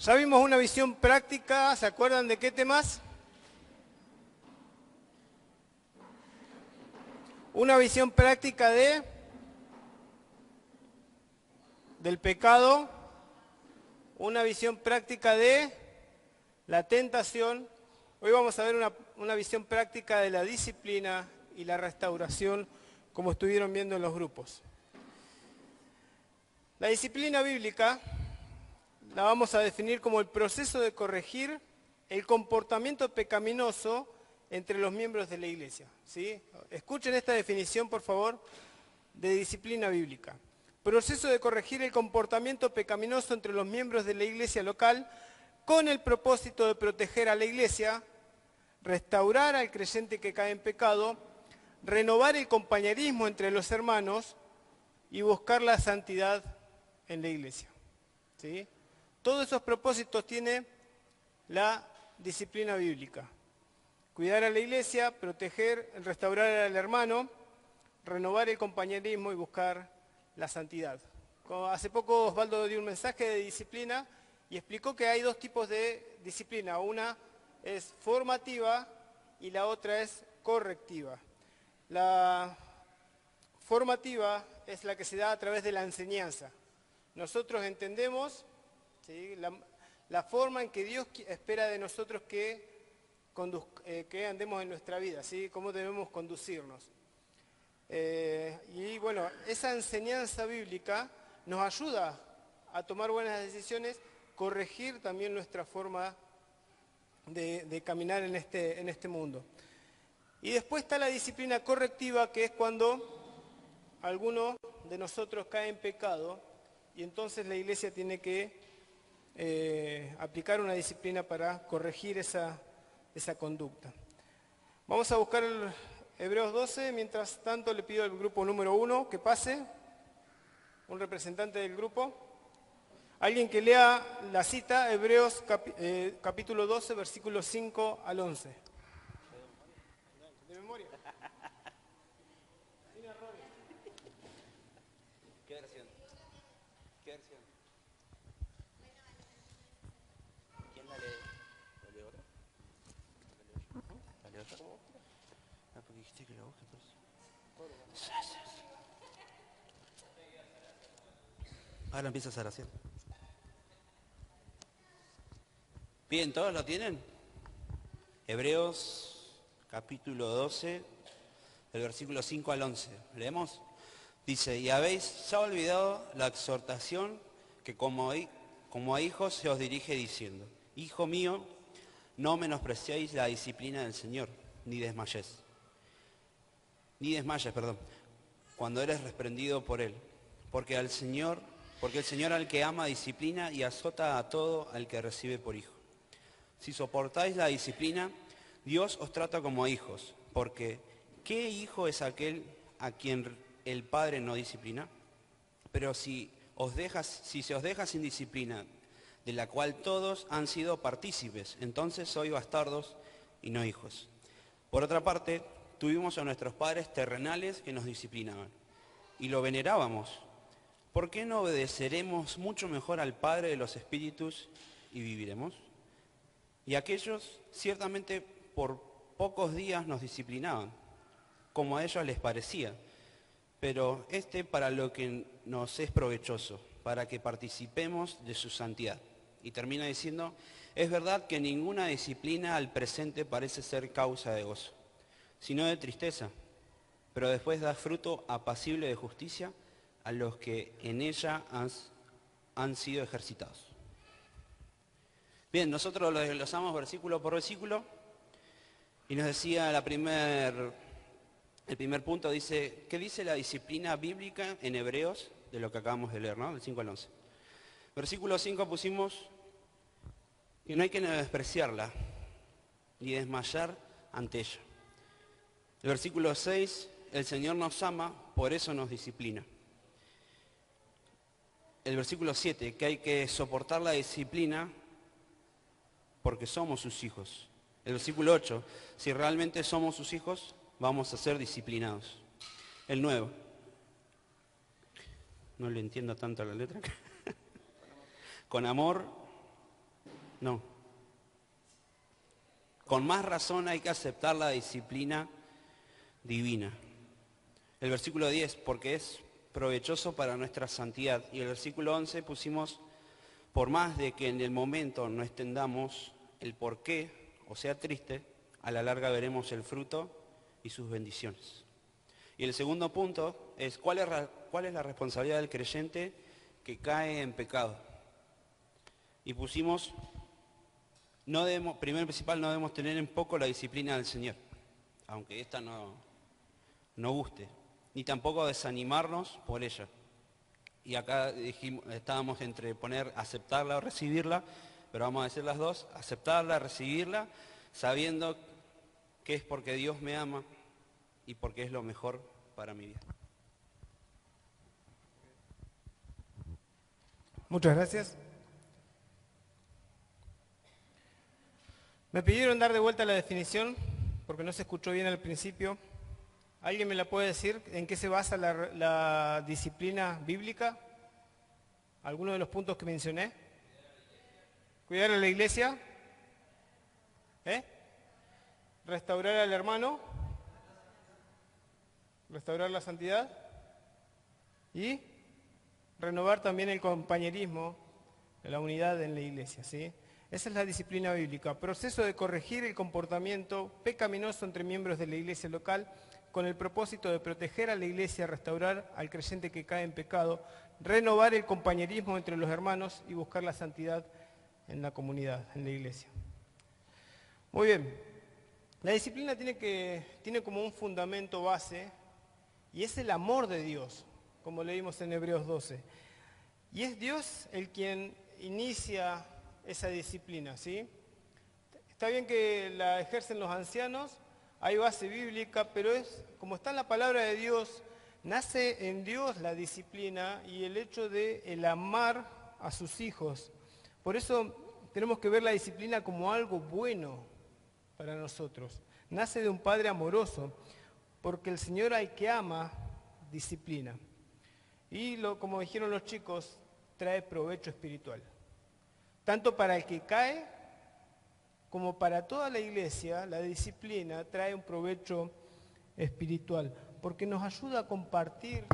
Ya vimos una visión práctica, ¿se acuerdan de qué temas? Una visión práctica del pecado, una visión práctica de la tentación. Hoy vamos a ver una visión práctica de la disciplina y la restauración, como estuvieron viendo en los grupos. La disciplina bíblica la vamos a definir como el proceso de corregir el comportamiento pecaminoso entre los miembros de la iglesia, ¿sí? Escuchen esta definición, por favor, de disciplina bíblica. Proceso de corregir el comportamiento pecaminoso entre los miembros de la iglesia local con el propósito de proteger a la iglesia, restaurar al creyente que cae en pecado, renovar el compañerismo entre los hermanos y buscar la santidad en la iglesia, ¿sí? Todos esos propósitos tiene la disciplina bíblica. Cuidar a la iglesia, proteger, restaurar al hermano, renovar el compañerismo y buscar la santidad. Hace poco Osvaldo dio un mensaje de disciplina y explicó que hay dos tipos de disciplina. Una es formativa y la otra es correctiva. La formativa es la que se da a través de la enseñanza. Nosotros entendemos, ¿sí?, la forma en que Dios espera de nosotros que andemos en nuestra vida, ¿sí?, cómo debemos conducirnos. Y bueno, esa enseñanza bíblica nos ayuda a tomar buenas decisiones, corregir también nuestra forma de caminar en este mundo. Y después está la disciplina correctiva, que es cuando alguno de nosotros cae en pecado y entonces la iglesia tiene que aplicar una disciplina para corregir esa conducta. Vamos a buscar el Hebreos 12, mientras tanto le pido al grupo número 1 que pase, un representante del grupo. Alguien que lea la cita, Hebreos capítulo 12, versículos 5 al 11. ¿De memoria? Sin errores. ¿Qué versión? ¿Qué versión? ¿Quién la lee? ¿La lee otra? ¿La lee otra? Ah, porque dijiste que la busque, por eso. Ahora empieza a ser así. Bien, ¿todos lo tienen? Hebreos capítulo 12, del versículo 5 al 11. ¿Leemos? Dice, y habéis ya olvidado la exhortación que como a hijos se os dirige diciendo, Hijo mío, no menospreciéis la disciplina del Señor, ni desmayes, cuando eres reprendido por Él. Porque el Señor al que ama disciplina y azota a todo al que recibe por hijo. Si soportáis la disciplina, Dios os trata como a hijos, porque ¿qué hijo es aquel a quien el Padre no disciplina? Pero si se os deja sin disciplina, de la cual todos han sido partícipes, entonces sois bastardos y no hijos. Por otra parte, tuvimos a nuestros padres terrenales que nos disciplinaban, y lo venerábamos. ¿Por qué no obedeceremos mucho mejor al Padre de los Espíritus y viviremos? Y aquellos ciertamente por pocos días nos disciplinaban, como a ellos les parecía, pero para lo que nos es provechoso, para que participemos de su santidad. Y termina diciendo, es verdad que ninguna disciplina al presente parece ser causa de gozo, sino de tristeza, pero después da fruto apacible de justicia a los que en ella han sido ejercitados. Bien, nosotros lo desglosamos versículo por versículo y nos decía el primer punto, dice, ¿qué dice la disciplina bíblica en Hebreos de lo que acabamos de leer, ¿no? Del 5 al 11. Versículo 5 pusimos que no hay que despreciarla ni desmayar ante ella. El versículo 6, el Señor nos ama, por eso nos disciplina. El versículo 7, que hay que soportar la disciplina porque somos sus hijos. El versículo 8, si realmente somos sus hijos, vamos a ser disciplinados. El 9, no le entiendo tanto a la letra. Con amor No. Con más razón hay que aceptar la disciplina divina. El versículo 10, porque es provechoso para nuestra santidad. Y el versículo 11 pusimos, por más de que en el momento no entendamos el por qué, o sea triste, a la larga veremos el fruto y sus bendiciones. Y el segundo punto es, ¿cuál es la responsabilidad del creyente que cae en pecado? Y pusimos, primero y principal, no debemos tener en poco la disciplina del Señor, aunque esta no guste, ni tampoco desanimarnos por ella. Y acá estábamos entre poner aceptarla o recibirla, pero vamos a decir las dos, aceptarla, recibirla, sabiendo que es porque Dios me ama y porque es lo mejor para mi vida. Muchas gracias. Me pidieron dar de vuelta la definición, porque no se escuchó bien al principio. ¿Alguien me la puede decir? ¿En qué se basa la disciplina bíblica? ¿Alguno de los puntos que mencioné? Cuidar a la iglesia. Restaurar al hermano. Restaurar la santidad. Y renovar también el compañerismo, la unidad en la iglesia, ¿sí? Esa es la disciplina bíblica. Proceso de corregir el comportamiento pecaminoso entre miembros de la iglesia local con el propósito de proteger a la iglesia, restaurar al creyente que cae en pecado, renovar el compañerismo entre los hermanos y buscar la santidad en la comunidad, en la iglesia. Muy bien. La disciplina tiene como un fundamento base y es el amor de Dios, como leímos en Hebreos 12. Y es Dios el quien inicia esa disciplina, ¿sí? Está bien que la ejercen los ancianos, hay base bíblica, pero como está en la palabra de Dios, nace en Dios la disciplina y el hecho de el amar a sus hijos. Por eso tenemos que ver la disciplina como algo bueno para nosotros. Nace de un Padre amoroso, porque el Señor al que ama, disciplina. Y como dijeron los chicos, trae provecho espiritual. Tanto para el que cae, como para toda la iglesia, la disciplina trae un provecho espiritual, porque nos ayuda a compartir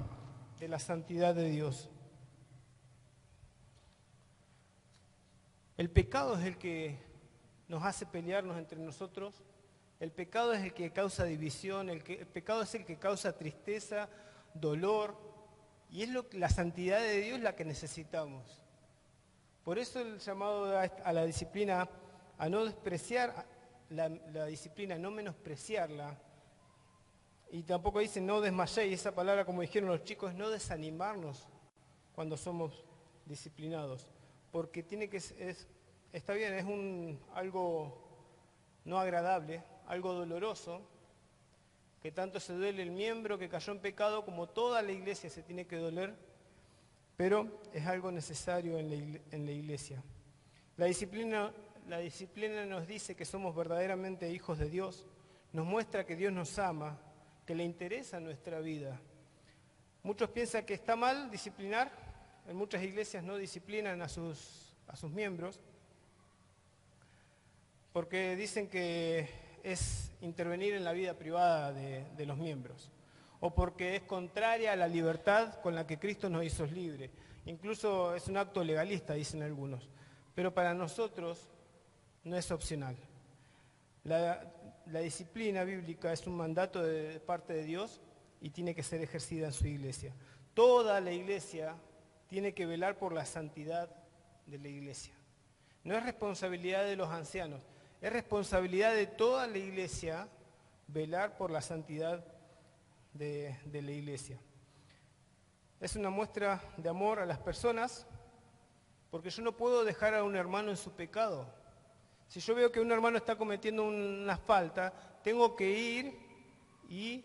de la santidad de Dios. El pecado es el que nos hace pelearnos entre nosotros, el pecado es el que causa división, el pecado es el que causa tristeza, dolor, y es la santidad de Dios la que necesitamos. Por eso el llamado a la disciplina, a no despreciar la disciplina, no menospreciarla. Y tampoco dice no desmayéis, esa palabra como dijeron los chicos, no desanimarnos cuando somos disciplinados. Porque está bien, es algo no agradable, algo doloroso, que tanto se duele el miembro que cayó en pecado como toda la iglesia se tiene que doler, pero es algo necesario en la iglesia. La disciplina nos dice que somos verdaderamente hijos de Dios, nos muestra que Dios nos ama, que le interesa nuestra vida. Muchos piensan que está mal disciplinar, en muchas iglesias no disciplinan a sus miembros, porque dicen que es intervenir en la vida privada de los miembros, o porque es contraria a la libertad con la que Cristo nos hizo libres. Incluso es un acto legalista, dicen algunos, pero para nosotros no es opcional. La disciplina bíblica es un mandato de parte de Dios y tiene que ser ejercida en su iglesia. Toda la iglesia tiene que velar por la santidad de la iglesia. No es responsabilidad de los ancianos, es responsabilidad de toda la iglesia velar por la santidad de la iglesia. Es una muestra de amor a las personas, porque yo no puedo dejar a un hermano en su pecado. Si yo veo que un hermano está cometiendo una falta, tengo que ir y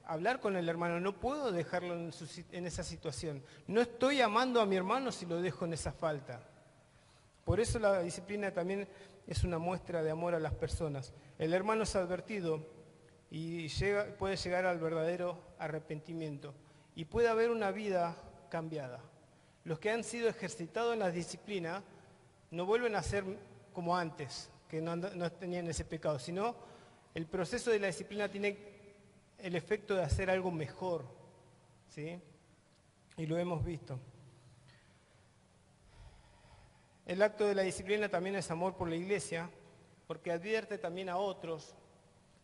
hablar con el hermano. No puedo dejarlo en esa situación. No estoy amando a mi hermano si lo dejo en esa falta. Por eso la disciplina también es una muestra de amor a las personas. El hermano es advertido y puede llegar al verdadero arrepentimiento y puede haber una vida cambiada. Los que han sido ejercitados en la disciplina no vuelven a ser como antes, que no tenían ese pecado, sino el proceso de la disciplina tiene el efecto de hacer algo mejor, ¿sí? Y lo hemos visto. El acto de la disciplina también es amor por la iglesia, porque advierte también a otros.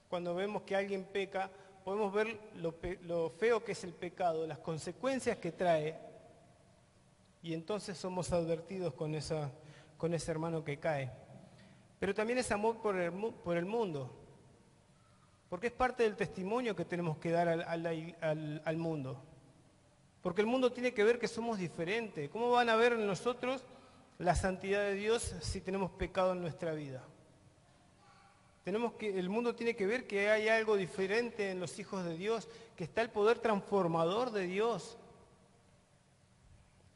Cuando vemos que alguien peca, podemos ver lo feo que es el pecado, las consecuencias que trae, y entonces somos advertidos con ese hermano que cae. Pero también es amor por el mundo, porque es parte del testimonio que tenemos que dar al mundo. Porque el mundo tiene que ver que somos diferentes. ¿Cómo van a ver en nosotros la santidad de Dios si tenemos pecado en nuestra vida? El mundo tiene que ver que hay algo diferente en los hijos de Dios, que está el poder transformador de Dios.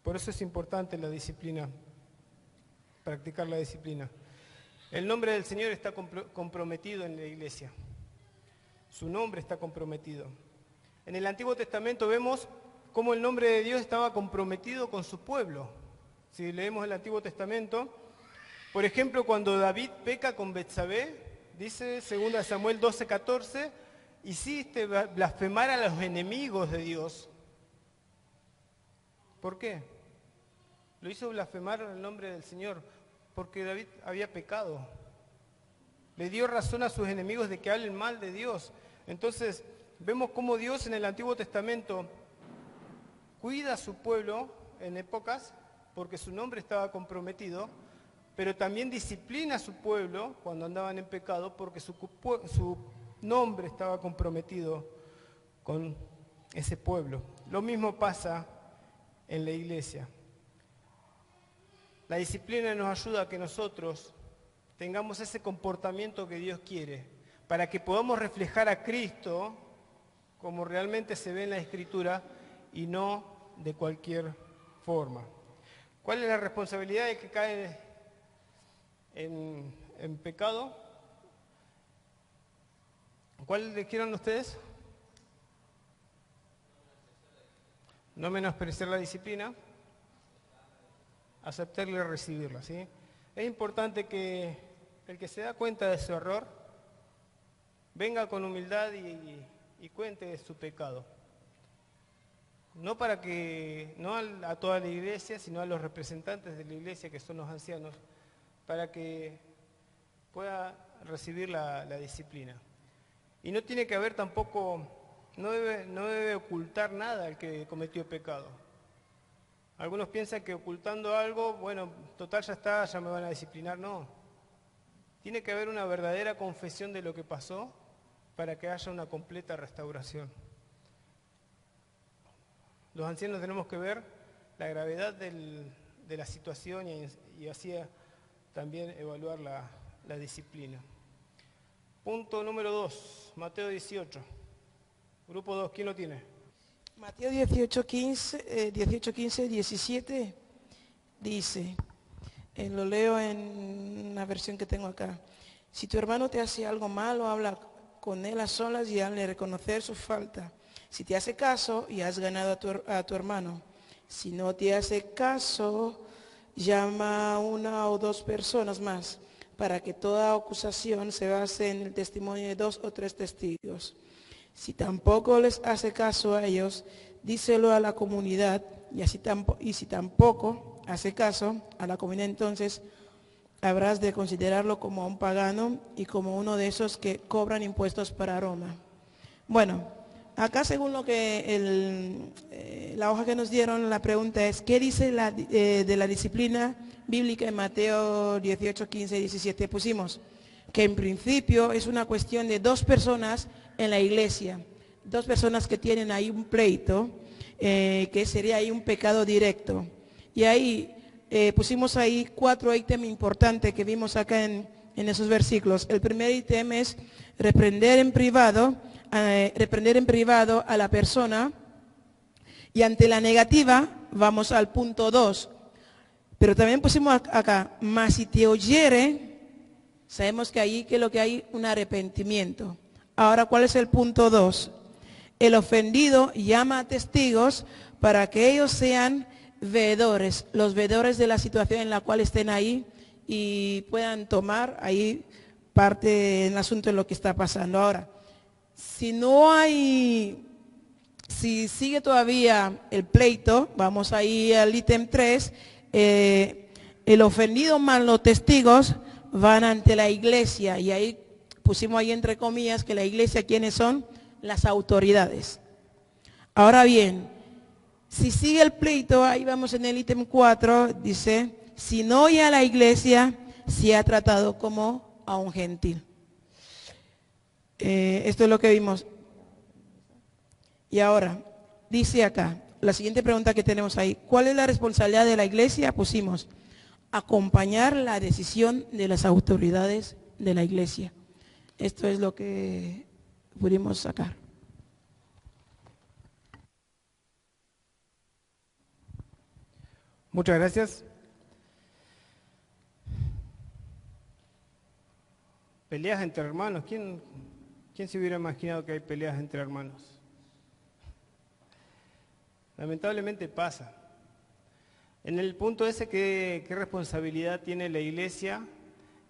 Por eso es importante la disciplina, practicar la disciplina. El nombre del Señor está comprometido en la iglesia. Su nombre está comprometido. En el Antiguo Testamento vemos cómo el nombre de Dios estaba comprometido con su pueblo. Si leemos el Antiguo Testamento, por ejemplo, cuando David peca con Betsabé, dice 2 Samuel 12:14, hiciste blasfemar a los enemigos de Dios. ¿Por qué? Lo hizo blasfemar el nombre del Señor, porque David había pecado. Le dio razón a sus enemigos de que hablen mal de Dios. Entonces, vemos cómo Dios en el Antiguo Testamento cuida a su pueblo en épocas, porque su nombre estaba comprometido, pero también disciplina a su pueblo cuando andaban en pecado, porque su nombre estaba comprometido con ese pueblo. Lo mismo pasa en la iglesia. La disciplina nos ayuda a que nosotros tengamos ese comportamiento que Dios quiere, para que podamos reflejar a Cristo como realmente se ve en la Escritura y no de cualquier forma. ¿Cuál es la responsabilidad de que cae en pecado? ¿Cuál dijeron ustedes? No menospreciar la disciplina, aceptarla y recibirla, ¿sí? Es importante que el que se da cuenta de su error venga con humildad y cuente su pecado. No a toda la iglesia, sino a los representantes de la iglesia, que son los ancianos, para que pueda recibir la disciplina. Y no tiene que haber tampoco, no debe ocultar nada al que cometió pecado. Algunos piensan que ocultando algo, bueno, total ya está, ya me van a disciplinar. No. Tiene que haber una verdadera confesión de lo que pasó para que haya una completa restauración. Los ancianos tenemos que ver la gravedad de la situación y así también evaluar la disciplina. Punto número 2, Mateo 18. Grupo 2, ¿quién lo tiene? Mateo 18:15, 17 dice, lo leo en una versión que tengo acá. Si tu hermano te hace algo malo, habla con él a solas y hazle reconocer su falta. Si te hace caso, y has ganado a tu hermano. Si no te hace caso, llama a una o dos personas más, para que toda acusación se base en el testimonio de 2 o 3 testigos. Si tampoco les hace caso a ellos, díselo a la comunidad, y si tampoco hace caso a la comunidad, entonces habrás de considerarlo como un pagano y como uno de esos que cobran impuestos para Roma. Bueno, acá según lo que la hoja que nos dieron, la pregunta es, ¿qué dice de la disciplina bíblica en Mateo 18, 15 y 17? Pusimos que en principio es una cuestión de 2 personas en la iglesia, 2 personas que tienen ahí un pleito, que sería ahí un pecado directo. Y ahí pusimos ahí 4 ítems importantes que vimos acá en esos versículos. El primer ítem es reprender en privado a la persona, y ante la negativa vamos al punto 2. Pero también pusimos acá, mas si te oyere, sabemos que ahí que lo que hay un arrepentimiento. Ahora, ¿cuál es el punto 2? El ofendido llama a testigos para que ellos sean veedores, los veedores de la situación en la cual estén ahí, y puedan tomar ahí parte en el asunto de lo que está pasando. Ahora, si sigue todavía el pleito, vamos ahí al ítem 3, el ofendido más los testigos van ante la iglesia, y ahí pusimos ahí entre comillas que la iglesia, ¿quiénes son? Las autoridades. Ahora bien, si sigue el pleito, ahí vamos en el ítem 4, dice, si no oye a la iglesia, se ha tratado como a un gentil. Esto es lo que vimos. Y ahora, dice acá, la siguiente pregunta que tenemos ahí, ¿cuál es la responsabilidad de la iglesia? Pusimos, acompañar la decisión de las autoridades de la iglesia. Esto es lo que pudimos sacar. Muchas gracias. Peleas entre hermanos. ¿Quién se hubiera imaginado que hay peleas entre hermanos? Lamentablemente pasa. En el punto ese, ¿qué responsabilidad tiene la iglesia?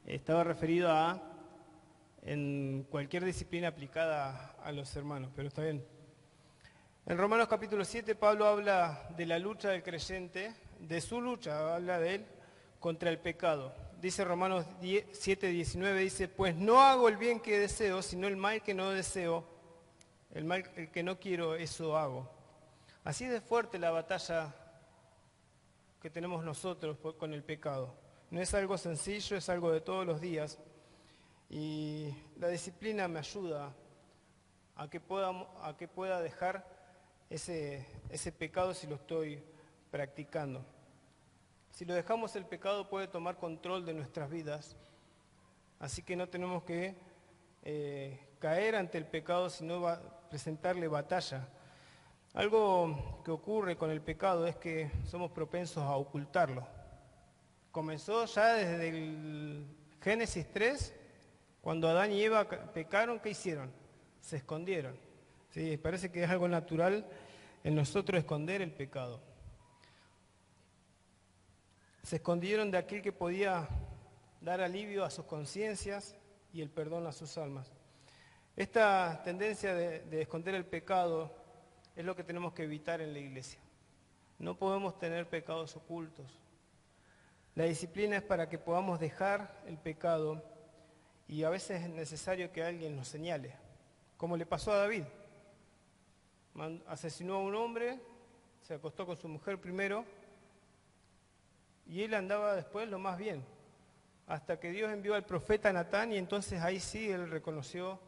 Estaba referido a en cualquier disciplina aplicada a los hermanos, pero está bien. En Romanos capítulo 7, Pablo habla de la lucha del creyente, de su lucha, habla de él contra el pecado. Dice Romanos 7, 19, dice, pues no hago el bien que deseo, sino el mal que no deseo, el que no quiero, eso hago. Así de fuerte la batalla que tenemos nosotros con el pecado. No es algo sencillo, es algo de todos los días. Y la disciplina me ayuda a que pueda dejar ese pecado si lo estoy practicando. Si lo dejamos, el pecado puede tomar control de nuestras vidas. Así que no tenemos que caer ante el pecado, sino presentarle batalla. Algo que ocurre con el pecado es que somos propensos a ocultarlo. Comenzó ya desde el Génesis 3, cuando Adán y Eva pecaron, ¿qué hicieron? Se escondieron. Sí, parece que es algo natural en nosotros esconder el pecado. Se escondieron de aquel que podía dar alivio a sus conciencias y el perdón a sus almas. Esta tendencia de esconder el pecado es lo que tenemos que evitar en la iglesia. No podemos tener pecados ocultos. La disciplina es para que podamos dejar el pecado, y a veces es necesario que alguien nos señale, como le pasó a David. Asesinó a un hombre, se acostó con su mujer primero, y él andaba después lo más bien, hasta que Dios envió al profeta Natán, y entonces ahí sí él reconoció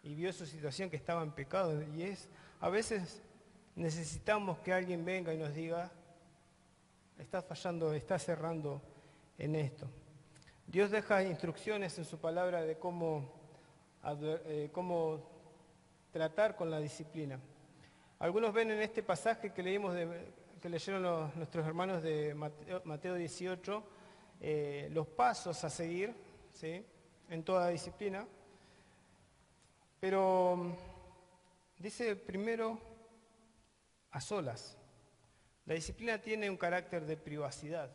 y vio su situación, que estaba en pecado. Y a veces necesitamos que alguien venga y nos diga, estás fallando, estás errando en esto. Dios deja instrucciones en su palabra de cómo tratar con la disciplina. Algunos ven en este pasaje que leímos, que leyeron nuestros hermanos de Mateo 18, los pasos a seguir, ¿sí?, en toda disciplina. Pero dice primero a solas. La disciplina tiene un carácter de privacidad.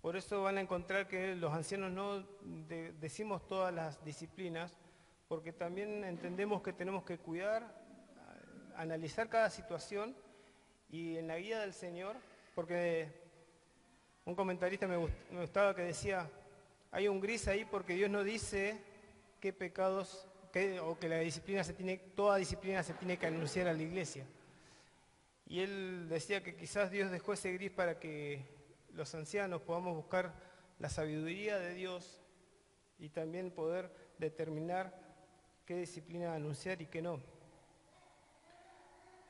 Por eso van a encontrar que los ancianos no decimos todas las disciplinas, porque también entendemos que tenemos que cuidar, analizar cada situación, y en la guía del Señor, porque un comentarista me gustaba que decía, hay un gris ahí porque Dios no dice qué pecados, o que toda disciplina se tiene que anunciar a la iglesia. Y él decía que quizás Dios dejó ese gris para que los ancianos podamos buscar la sabiduría de Dios y también poder determinar qué disciplina anunciar y qué no.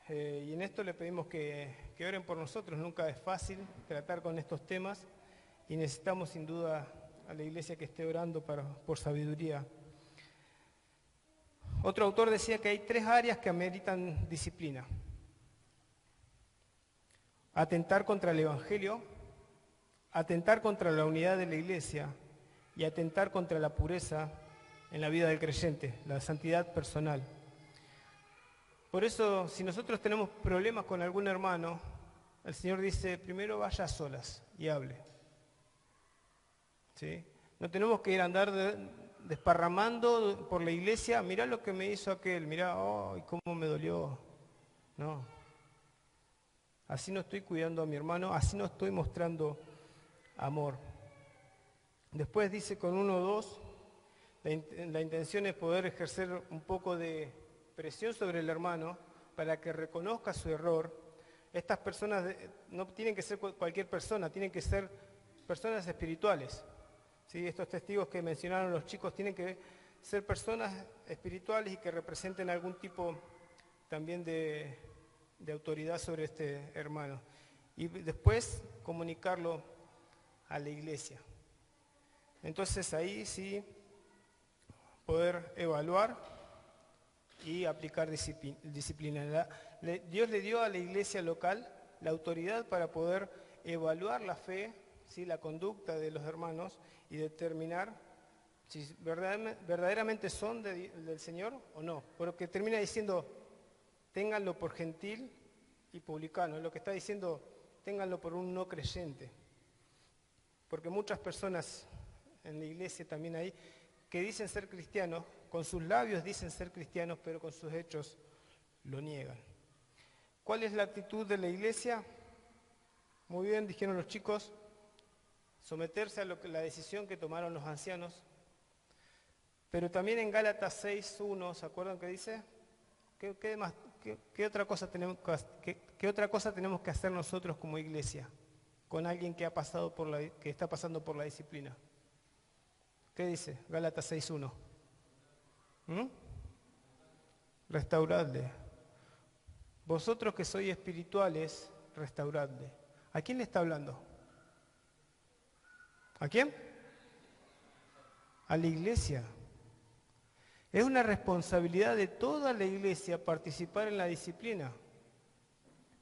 Y en esto le pedimos que oren por nosotros. Nunca es fácil tratar con estos temas y necesitamos sin duda a la iglesia que esté orando por sabiduría. Otro autor decía que hay 3 áreas que ameritan disciplina: atentar contra el Evangelio, atentar contra la unidad de la iglesia y atentar contra la pureza en la vida del creyente, la santidad personal. Por eso, si nosotros tenemos problemas con algún hermano, el Señor dice, primero vaya a solas y hable. ¿sí? No tenemos que ir a andar desparramando por la iglesia, mirá lo que me hizo aquel, mirá, oh, cómo me dolió. No. Así no estoy cuidando a mi hermano, así no estoy mostrando amor. Después dice con 1:2, la intención es poder ejercer un poco de presión sobre el hermano para que reconozca su error. Estas personas no tienen que ser cualquier persona, tienen que ser personas espirituales. ¿Sí? Estos testigos que mencionaron los chicos tienen que ser personas espirituales y que representen algún tipo también de autoridad sobre este hermano. Y después comunicarlo a la iglesia. Entonces ahí sí poder evaluar y aplicar disciplina. Dios le dio a la iglesia local la autoridad para poder evaluar la fe, ¿sí? La conducta de los hermanos y determinar si verdaderamente son del Señor o no. Porque termina diciendo, ténganlo por gentil y publicano. Lo que está diciendo, ténganlo por un no creyente. Porque muchas personas en la iglesia también hay que dicen ser cristianos, con sus labios dicen ser cristianos, pero con sus hechos lo niegan. ¿Cuál es la actitud de la iglesia? Muy bien, dijeron los chicos, someterse a la decisión que tomaron los ancianos. Pero también en Gálatas 6:1, ¿se acuerdan que dice? ¿Qué otra cosa tenemos que hacer nosotros como iglesia con alguien que está pasando por la disciplina? ¿Qué dice Gálatas 6:1? Restauradle. Vosotros que sois espirituales, restauradle. ¿A quién le está hablando? ¿A quién? A la iglesia. Es una responsabilidad de toda la iglesia participar en la disciplina.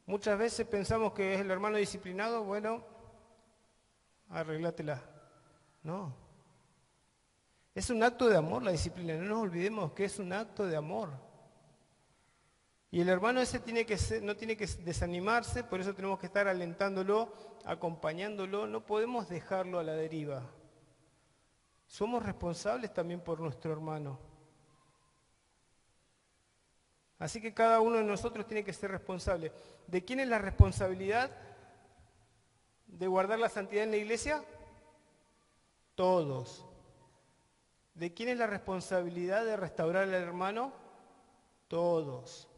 Muchas veces pensamos que es el hermano disciplinado, bueno, arreglátela. No. Es un acto de amor la disciplina, no nos olvidemos que es un acto de amor. Y el hermano ese no tiene que desanimarse, por eso tenemos que estar alentándolo, acompañándolo, no podemos dejarlo a la deriva. Somos responsables también por nuestro hermano. Así que cada uno de nosotros tiene que ser responsable. ¿De quién es la responsabilidad de guardar la santidad en la iglesia? Todos. ¿De quién es la responsabilidad de restaurar al hermano? Todos.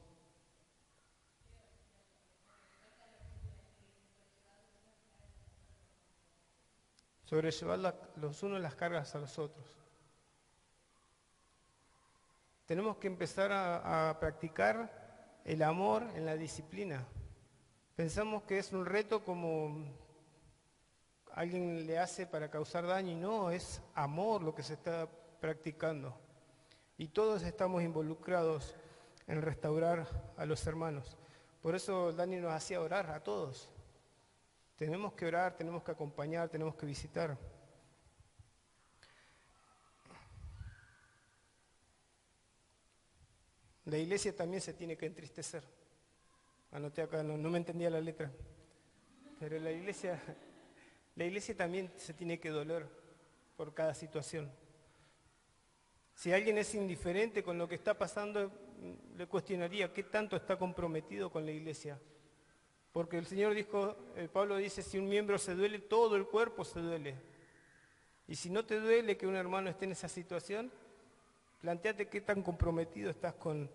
Sobrellevar los unos las cargas a los otros. Tenemos que empezar a practicar el amor en la disciplina. Pensamos que es un reto como alguien le hace para causar daño y no, es amor lo que se está practicando. Y todos estamos involucrados en restaurar a los hermanos. Por eso Dani nos hacía orar a todos. Tenemos que orar, tenemos que acompañar, tenemos que visitar. La iglesia también se tiene que entristecer. Anoté acá, no me entendía la letra. Pero la iglesia también se tiene que doler por cada situación. Si alguien es indiferente con lo que está pasando, le cuestionaría qué tanto está comprometido con la iglesia. Porque el Señor dijo, Pablo dice, si un miembro se duele, todo el cuerpo se duele. Y si no te duele que un hermano esté en esa situación, plantéate qué tan comprometido estás con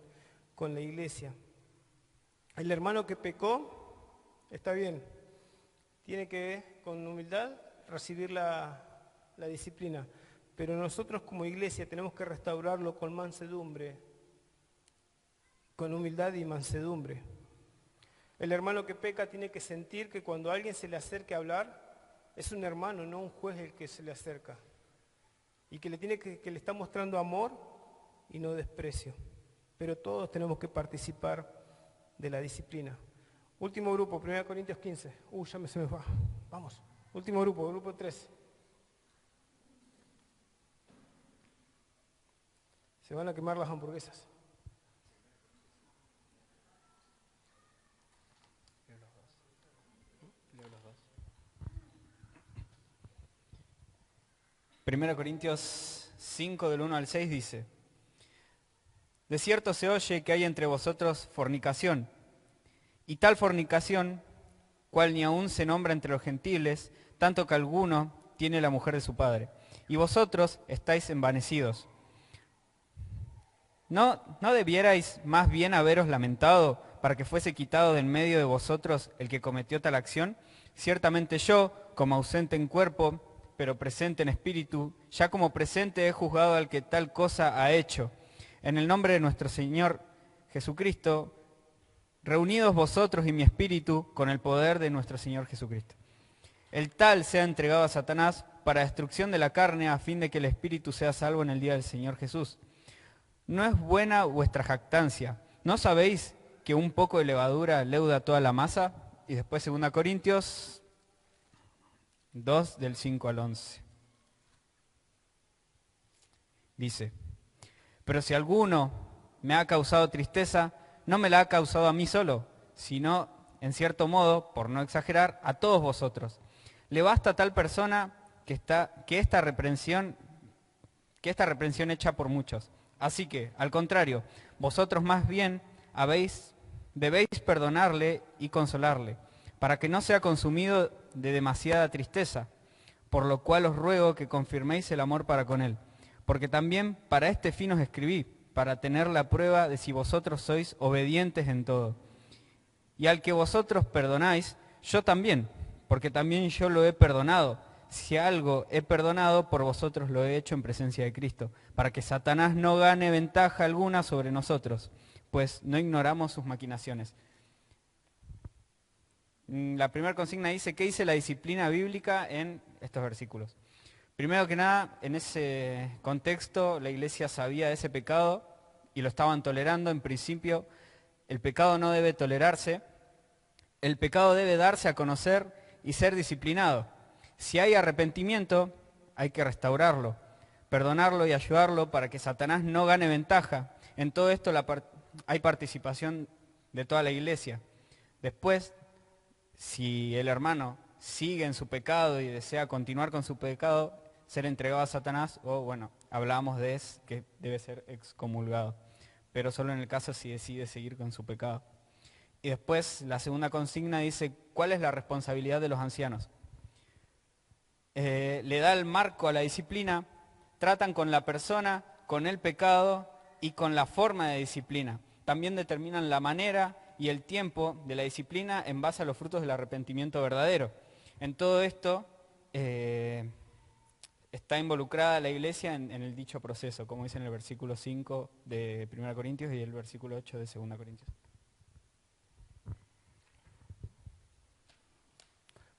la iglesia. El hermano que pecó, está bien, tiene que con humildad recibir la disciplina. Pero nosotros como iglesia tenemos que restaurarlo con mansedumbre, con humildad y mansedumbre. El hermano que peca tiene que sentir que cuando alguien se le acerque a hablar, es un hermano, no un juez el que se le acerca. Y que le está mostrando amor y no desprecio. Pero todos tenemos que participar de la disciplina. Último grupo, 1 Corintios 15. Se me va. Vamos. Último grupo, grupo 3. Se van a quemar las hamburguesas. 1 Corintios 5 del 1 al 6 dice: De cierto se oye que hay entre vosotros fornicación, y tal fornicación, cual ni aun se nombra entre los gentiles, tanto que alguno tiene la mujer de su padre. Y vosotros estáis envanecidos. ¿No debierais más bien haberos lamentado para que fuese quitado del medio de vosotros el que cometió tal acción? Ciertamente yo, como ausente en cuerpo, pero presente en espíritu, ya como presente he juzgado al que tal cosa ha hecho. En el nombre de nuestro Señor Jesucristo, reunidos vosotros y mi espíritu con el poder de nuestro Señor Jesucristo. El tal sea entregado a Satanás para destrucción de la carne, a fin de que el espíritu sea salvo en el día del Señor Jesús. No es buena vuestra jactancia. ¿No sabéis que un poco de levadura leuda toda la masa? Y después 2 Corintios 2 del 5 al 11. Dice: Pero si alguno me ha causado tristeza, no me la ha causado a mí solo, sino, en cierto modo, por no exagerar, a todos vosotros. Le basta a tal persona que esta reprensión hecha por muchos. Así que, al contrario, vosotros más bien debéis perdonarle y consolarle, para que no sea consumido de demasiada tristeza, por lo cual os ruego que confirméis el amor para con él. Porque también para este fin os escribí, para tener la prueba de si vosotros sois obedientes en todo. Y al que vosotros perdonáis, yo también, porque también yo lo he perdonado. Si algo he perdonado, por vosotros lo he hecho en presencia de Cristo, para que Satanás no gane ventaja alguna sobre nosotros, pues no ignoramos sus maquinaciones. La primera consigna dice: ¿qué dice la disciplina bíblica en estos versículos? Primero que nada, en ese contexto, la iglesia sabía de ese pecado y lo estaban tolerando. En principio, el pecado no debe tolerarse, el pecado debe darse a conocer y ser disciplinado. Si hay arrepentimiento, hay que restaurarlo, perdonarlo y ayudarlo para que Satanás no gane ventaja. En todo esto hay participación de toda la iglesia. Después, si el hermano sigue en su pecado y desea continuar con su pecado, ser entregado a Satanás, o bueno, hablábamos de que debe ser excomulgado, pero solo en el caso si decide seguir con su pecado. Y después la segunda consigna dice: ¿cuál es la responsabilidad de los ancianos? Le da el marco a la disciplina, tratan con la persona, con el pecado y con la forma de disciplina. También determinan la manera y el tiempo de la disciplina en base a los frutos del arrepentimiento verdadero. En todo esto está involucrada la iglesia en el dicho proceso, como dice en el versículo 5 de 1 Corintios y el versículo 8 de 2 Corintios.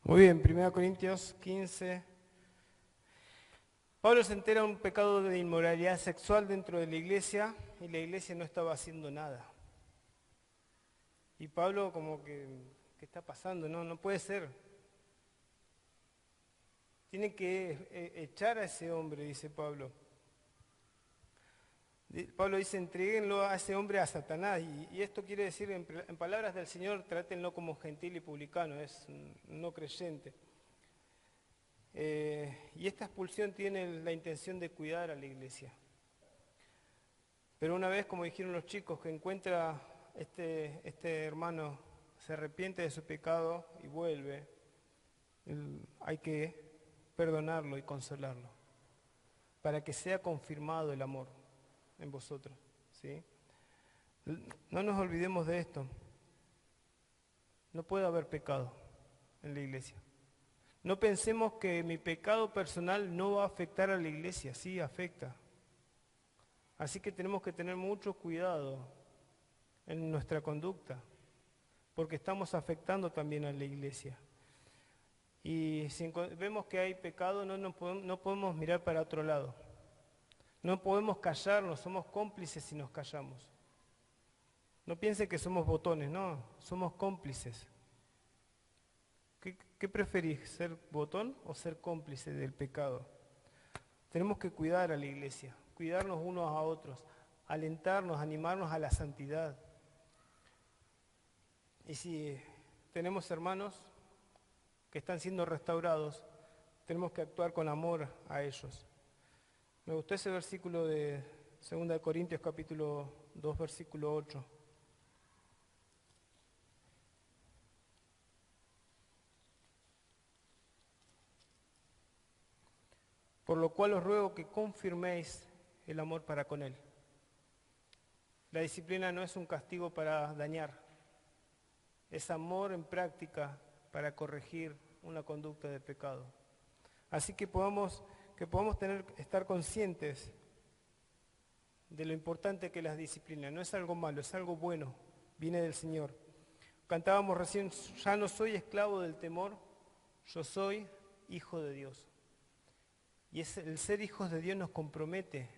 Muy bien, 1 Corintios 15. Pablo se entera de un pecado de inmoralidad sexual dentro de la iglesia y la iglesia no estaba haciendo nada. Y Pablo como que, ¿qué está pasando? No puede ser. Tiene que echar a ese hombre, dice Pablo. Pablo dice: entréguenlo a ese hombre a Satanás. Y esto quiere decir, en palabras del Señor, trátenlo como gentil y publicano, es no creyente. Y esta expulsión tiene la intención de cuidar a la iglesia. Pero una vez, como dijeron los chicos, que encuentra este hermano, se arrepiente de su pecado y vuelve, hay que perdonarlo y consolarlo, para que sea confirmado el amor en vosotros, ¿sí? No nos olvidemos de esto. No puede haber pecado en la iglesia. No pensemos que mi pecado personal no va a afectar a la iglesia, sí afecta. Así que tenemos que tener mucho cuidado en nuestra conducta, porque estamos afectando también a la iglesia. Y si vemos que hay pecado, no podemos mirar para otro lado. No podemos callarnos, somos cómplices si nos callamos. No piense que somos botones, no, somos cómplices. ¿Qué preferís, ser botón o ser cómplice del pecado? Tenemos que cuidar a la iglesia, cuidarnos unos a otros, alentarnos, animarnos a la santidad. Y si tenemos hermanos que están siendo restaurados, tenemos que actuar con amor a ellos, Me gustó ese versículo de 2 Corintios capítulo 2, versículo 8. Por lo cual os ruego que confirméis el amor para con Él. La disciplina no es un castigo para dañar, es amor en práctica para corregir una conducta de pecado. Así que podamos estar conscientes de lo importante que es la disciplina. No es algo malo, es algo bueno, viene del Señor. Cantábamos recién, ya no soy esclavo del temor, yo soy hijo de Dios. Y el ser hijos de Dios nos compromete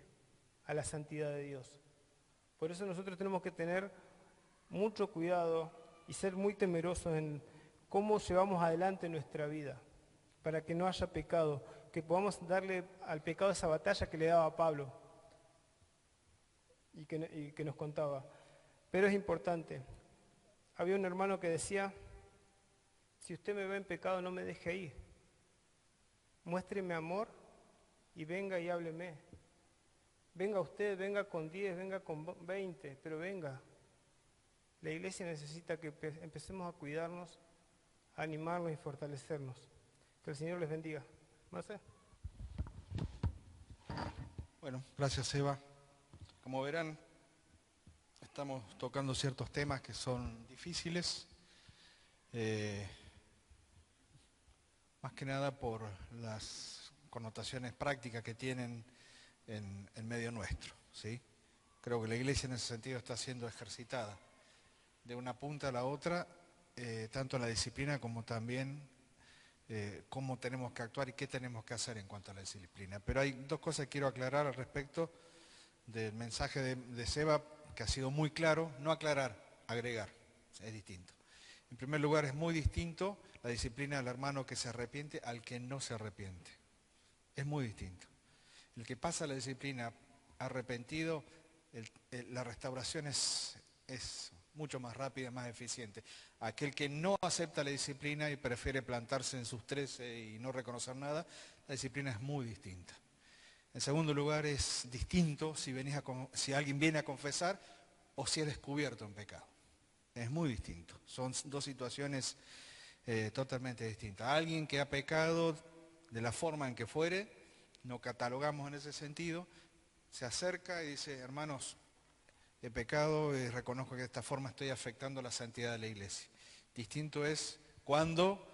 a la santidad de Dios. Por eso nosotros tenemos que tener mucho cuidado y ser muy temerosos en cómo llevamos adelante nuestra vida, para que no haya pecado, que podamos darle al pecado esa batalla que le daba a Pablo y que nos contaba. Pero es importante. Había un hermano que decía, si usted me ve en pecado, no me deje ir. Muéstreme amor y venga y hábleme. Venga usted, venga con 10, venga con 20, pero venga. La iglesia necesita que empecemos a cuidarnos, a animarnos y fortalecernos. Que el Señor les bendiga. Marcelo. Bueno, gracias Eva. Como verán, estamos tocando ciertos temas que son difíciles, más que nada por las connotaciones prácticas que tienen en medio nuestro, ¿sí? Creo que la iglesia en ese sentido está siendo ejercitada de una punta a la otra, tanto en la disciplina como también cómo tenemos que actuar y qué tenemos que hacer en cuanto a la disciplina. Pero hay dos cosas que quiero aclarar al respecto del mensaje de Seba, que ha sido muy claro. No aclarar, agregar, es distinto. En primer lugar, es muy distinto la disciplina del hermano que se arrepiente al que no se arrepiente. Es muy distinto. El que pasa la disciplina arrepentido, la restauración es mucho más rápida, más eficiente. Aquel que no acepta la disciplina y prefiere plantarse en sus 13 y no reconocer nada, la disciplina es muy distinta. En segundo lugar, es distinto si alguien viene a confesar o si es descubierto en pecado. Es muy distinto. Son dos situaciones totalmente distintas. Alguien que ha pecado de la forma en que fuere, no catalogamos en ese sentido, se acerca y dice, hermanos, he pecado y reconozco que de esta forma estoy afectando la santidad de la iglesia. Distinto es cuando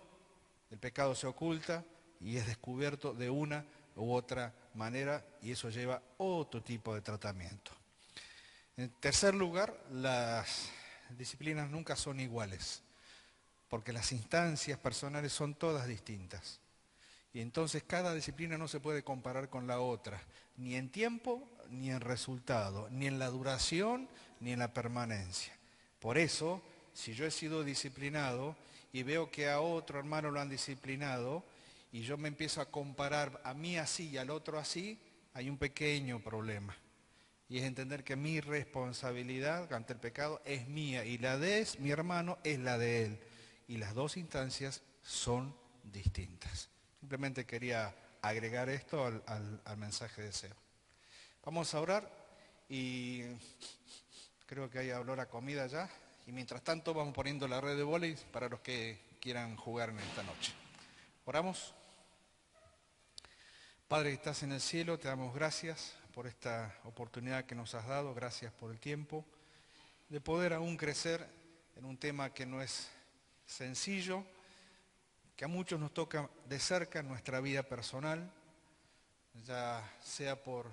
el pecado se oculta y es descubierto de una u otra manera, y eso lleva otro tipo de tratamiento. En tercer lugar, las disciplinas nunca son iguales, porque las instancias personales son todas distintas. Y entonces cada disciplina no se puede comparar con la otra, ni en tiempo, ni en resultado, ni en la duración, ni en la permanencia. Por eso, si yo he sido disciplinado y veo que a otro hermano lo han disciplinado, y yo me empiezo a comparar a mí así y al otro así, hay un pequeño problema. Y es entender que mi responsabilidad ante el pecado es mía y la de mi hermano es la de él. Y las dos instancias son distintas. Simplemente quería agregar esto al mensaje de Seba. Vamos a orar y creo que hay olor a comida ya. Y mientras tanto vamos poniendo la red de vóley para los que quieran jugar en esta noche. Oramos. Padre que estás en el cielo, te damos gracias por esta oportunidad que nos has dado, gracias por el tiempo, de poder aún crecer en un tema que no es sencillo, que a muchos nos toca de cerca en nuestra vida personal, ya sea por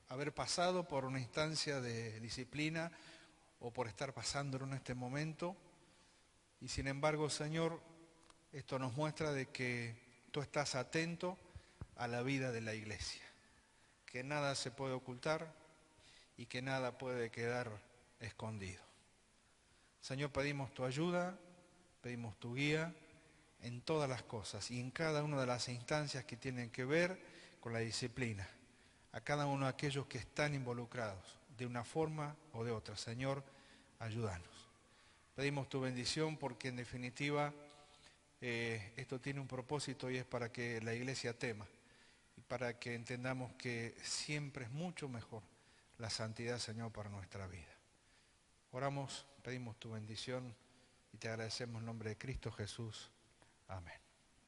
haber pasado por una instancia de disciplina o por estar pasándolo en este momento. Y sin embargo, Señor, esto nos muestra de que tú estás atento a la vida de la iglesia, que nada se puede ocultar y que nada puede quedar escondido. Señor, pedimos tu ayuda, pedimos tu guía en todas las cosas y en cada una de las instancias que tienen que ver con la disciplina, a cada uno de aquellos que están involucrados de una forma o de otra. Señor, ayúdanos. Pedimos tu bendición porque en definitiva esto tiene un propósito y es para que la iglesia tema. para que entendamos que siempre es mucho mejor la santidad, Señor, para nuestra vida. Oramos, pedimos tu bendición y te agradecemos en nombre de Cristo Jesús. Amén.